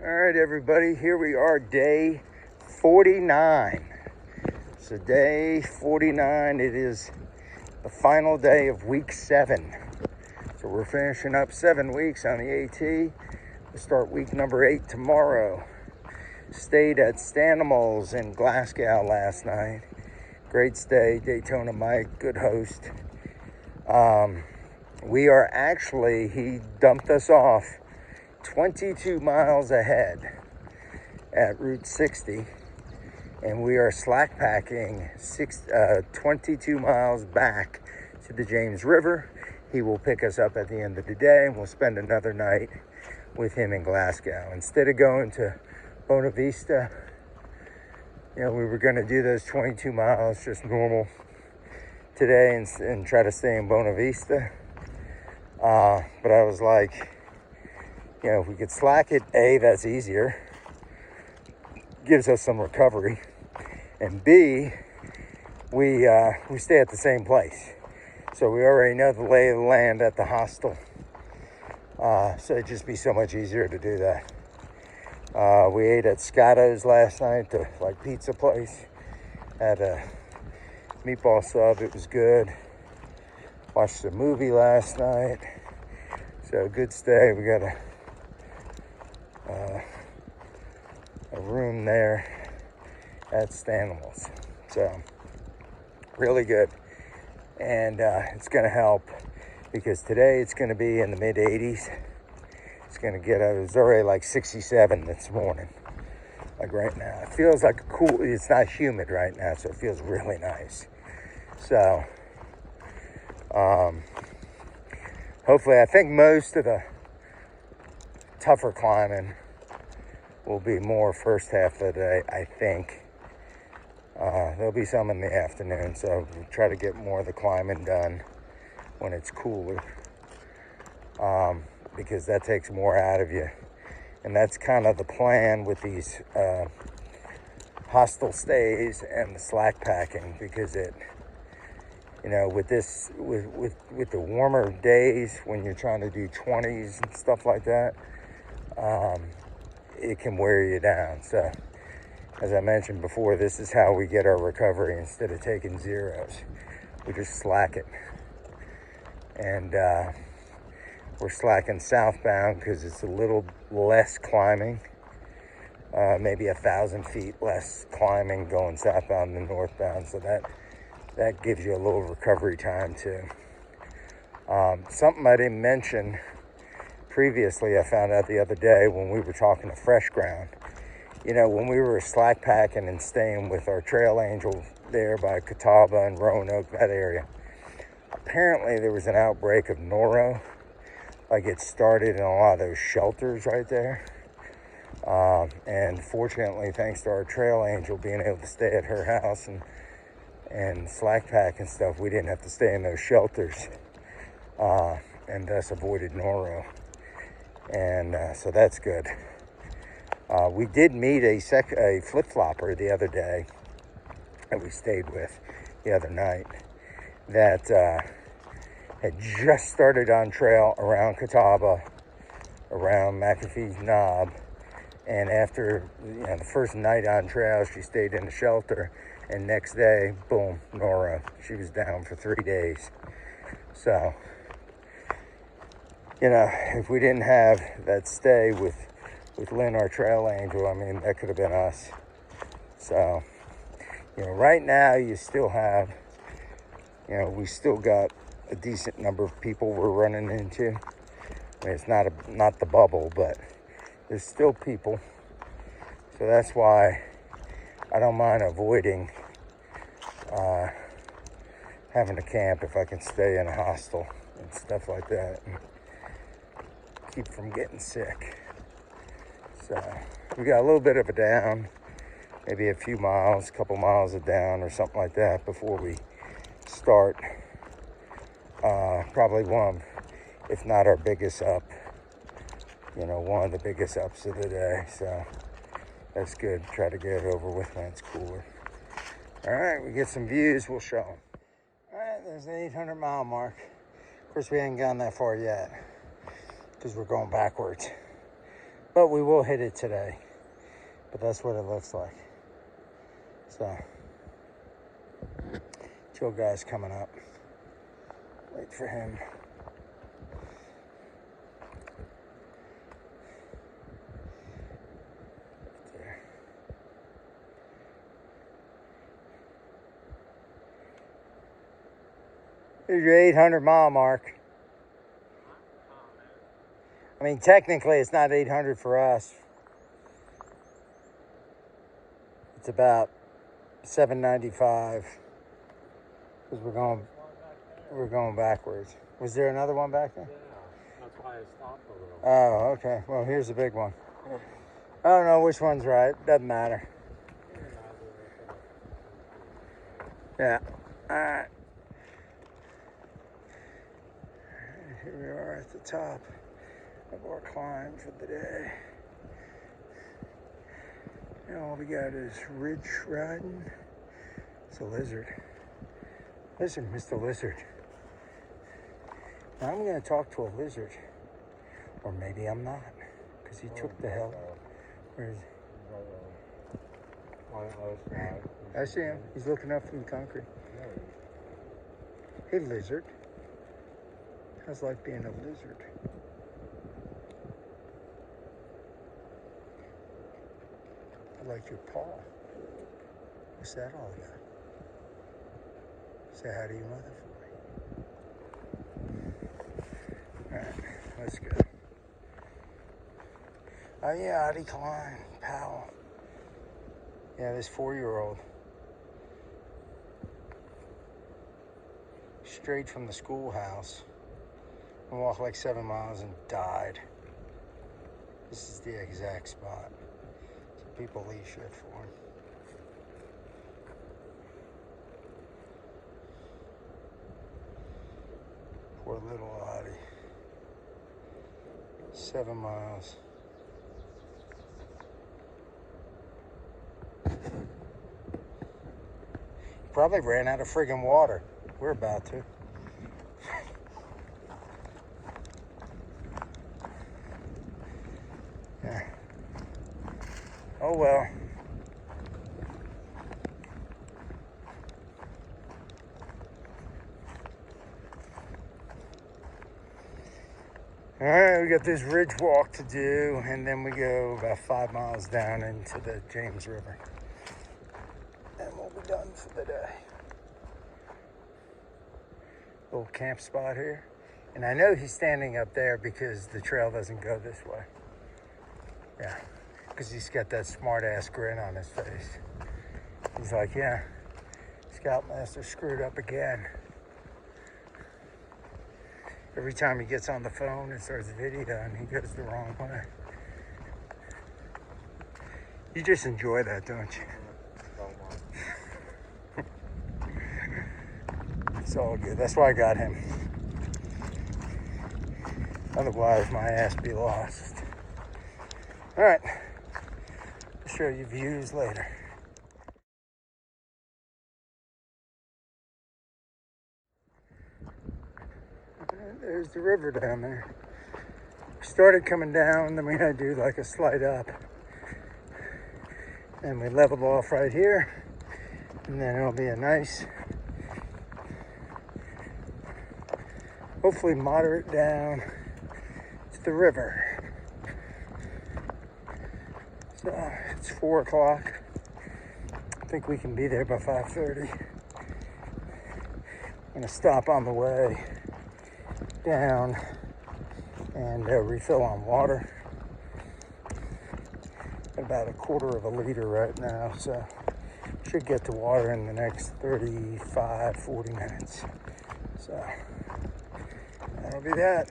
All right, everybody, here we are, day 49. So day 49, it is the final day of week 7. So we're finishing up 7 weeks on the AT. We'll start week number 8 tomorrow. Stayed at Stanimals in Glasgow last night. Great stay, Daytona Mike, good host. We are actually, he dumped us off 22 miles ahead at Route 60, and we are slack packing 22 miles back to the James River. He will pick us up at the end of the day, and we'll spend another night with him in Glasgow. Instead of going to Bona Vista, we were going to do those 22 miles just normal today and try to stay in Bona Vista. But I was like, if we could slack it, A, that's easier, gives us some recovery, and B, we stay at the same place, so we already know the lay of the land at the hostel, so it'd just be so much easier to do that. We ate at Scotto's last night, the pizza place, had a meatball sub, it was good. Watched a movie last night, so good stay. We got a room there at Stanimals, so really good. And it's going to help because today it's going to be in the mid 80s. It's going to get it was already like 67 this morning, like right now. It feels like it's not humid right now, so it feels really nice. So hopefully, I think most of the tougher climbing will be more first half of the day, I think. There'll be some in the afternoon, so we'll try to get more of the climbing done when it's cooler, because that takes more out of you. And that's kind of the plan with these hostel stays and the slack packing, because it, with the warmer days when you're trying to do 20s and stuff like that, it can wear you down. So as I mentioned before, this is how we get our recovery. Instead of taking zeros, we just slack it. And we're slacking southbound because it's a little less climbing, maybe 1,000 feet less climbing going southbound than northbound, so that gives you a little recovery time too. Something I didn't mention previously, I found out the other day when we were talking to Fresh Ground. When we were slack packing and staying with our trail angel there by Catawba and Roanoke, that area, apparently there was an outbreak of noro. It started in a lot of those shelters right there. And fortunately, thanks to our trail angel being able to stay at her house and slack pack and stuff, we didn't have to stay in those shelters, and thus avoided noro. And so that's good. We did meet a flip-flopper the other day that we stayed with the other night that had just started on trail around Catawba, around McAfee's Knob, and after the first night on trail, she stayed in the shelter, and next day, boom, noro. She was down for 3 days. So, if we didn't have that stay with Lynn, our trail angel, that could have been us. So, right now you still have, we still got a decent number of people we're running into. It's not the bubble, but there's still people. So that's why I don't mind avoiding having to camp if I can stay in a hostel and stuff like that and keep from getting sick. So we got a little bit of a down, maybe a few miles, couple miles of down or something like that before we start. Probably one, if not our biggest up, one of the biggest ups of the day. So that's good. Try to get it over with when it's cooler. All right, we get some views, we'll show them. All right, there's the 800 mile mark. Of course, we haven't gone that far yet because we're going backwards. But we will hit it today. But that's what it looks like. So, Joe guy's coming up. Wait for him. There. Here's your 800-mile mark. I mean, technically, it's not 800 for us. It's about 795 because we're going backwards. Was there another one back there? Yeah, that's why I stopped a little. Oh, okay. Well, here's the big one. I don't know which one's right. Doesn't matter. Yeah. All right. Here we are at the top of our climb for the day. And all we got is ridge riding. It's a lizard. Listen, Mr. Lizard. Now I'm going to talk to a lizard. Or maybe I'm not. Because he took the hell. Where is he? I see him. He's looking up from the concrete. Hey, lizard. How's life being a lizard? I like your paw. What's that all about? Say hi to your mother for me. All right, let's go. Oh yeah, Audie Klein, Powell. Yeah, this 4-year-old. Strayed from the schoolhouse and walked like 7 miles and died. This is the exact spot. So people leave shit for him. Poor little Audie. 7 miles. Probably ran out of friggin' water. We're about to. Yeah. Oh well. All right, we got this ridge walk to do, and then we go about 5 miles down into the James River. And we'll be done for the day. Little camp spot here. And I know he's standing up there because the trail doesn't go this way. Yeah, because he's got that smart-ass grin on his face. He's like, yeah, Scoutmaster screwed up again. Every time he gets on the phone and starts videoing, he goes the wrong way. You just enjoy that, don't you? It's all good. That's why I got him. Otherwise, my ass be lost. All right. I'll show you views later. There's the river down there. We started coming down, then we had to do like a slide up. And we leveled off right here. And then it'll be a nice, hopefully moderate down to the river. So it's 4 o'clock. I think we can be there by 5:30. I'm gonna stop on the way down and refill on water. About 1/4 liter right now, so should get to water in the next 35-40 minutes. So that'll be that.